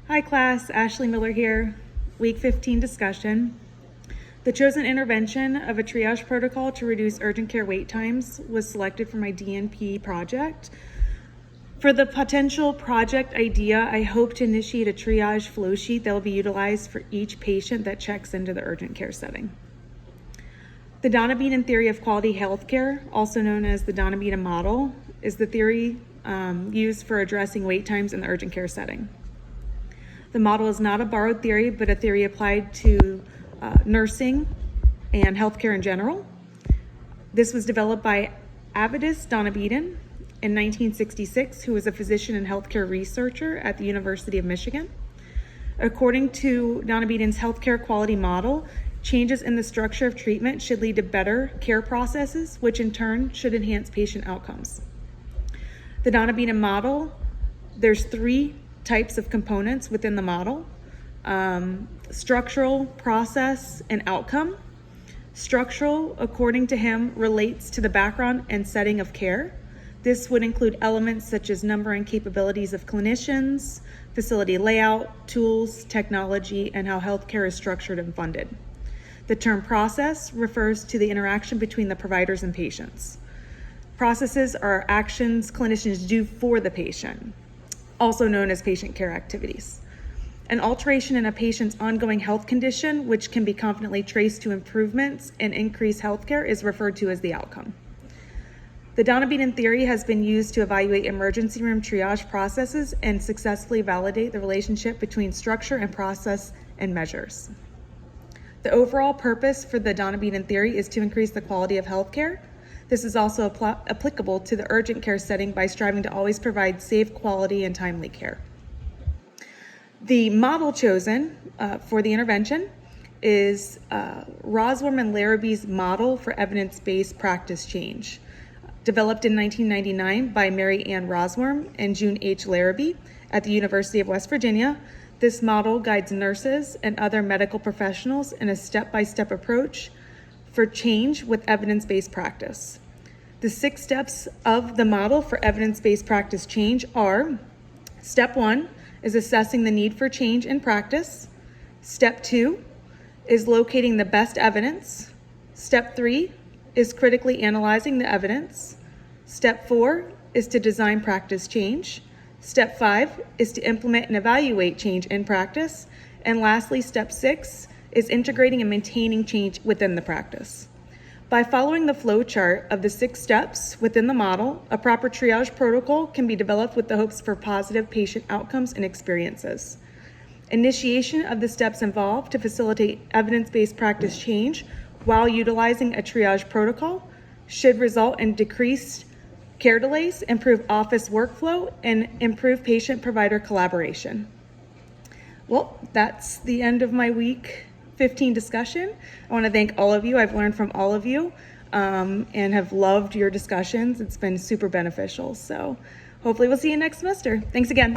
Hi class, Ashley Miller here. Week 15 discussion. The chosen intervention of a triage protocol to reduce urgent care wait times was selected for my DNP project. For the potential project idea, I hope to initiate a triage flow sheet that will be utilized for each patient that checks into the urgent care setting. The Donovan theory of quality healthcare, also known as the Donovan model, is the theory used for addressing wait times in the urgent care setting. The model is not a borrowed theory, but a theory applied to nursing and healthcare in general. This was developed by Avidus Donovan in 1966, who was a physician and healthcare researcher at the University of Michigan. According to Donovan's healthcare quality model, changes in the structure of treatment should lead to better care processes, which in turn should enhance patient outcomes. The Donovan model, there's three types of components within the model: structural, process, and outcome. Structural, according to him, relates to the background and setting of care. This would include elements such as number and capabilities of clinicians, facility layout, tools, technology, and how healthcare is structured and funded. The term process refers to the interaction between the providers and patients. Processes are actions clinicians do for the patient, also known as patient care activities. An alteration in a patient's ongoing health condition, which can be confidently traced to improvements and increased healthcare, is referred to as the outcome. The Donovan theory has been used to evaluate emergency room triage processes and successfully validate the relationship between structure and process and measures. The overall purpose for the Donovan theory is to increase the quality of healthcare. This is also applicable to the urgent care setting by striving to always provide safe, quality, and timely care. The model chosen for the intervention is Rosworm and Larrabee's model for evidence-based practice change, developed in 1999 by Mary Ann Rosworm and June H. Larrabee at the University of West Virginia. This model guides nurses and other medical professionals in a step-by-step approach for change with evidence-based practice. The 6 steps of the model for evidence-based practice change are: step 1 is assessing the need for change in practice. Step 2 is locating the best evidence. Step 3 is critically analyzing the evidence. Step 4 is to design practice change. Step 5 is to implement and evaluate change in practice. And lastly, step 6 is integrating and maintaining change within the practice. By following the flow chart of the 6 steps within the model, a proper triage protocol can be developed with the hopes for positive patient outcomes and experiences. Initiation of the steps involved to facilitate evidence-based practice change while utilizing a triage protocol should result in decreased care delays, improve office workflow, and improve patient-provider collaboration. Well, that's the end of my week 15 discussion. I want to thank all of you. I've learned from all of you and have loved your discussions. It's been super beneficial. So hopefully we'll see you next semester. Thanks again.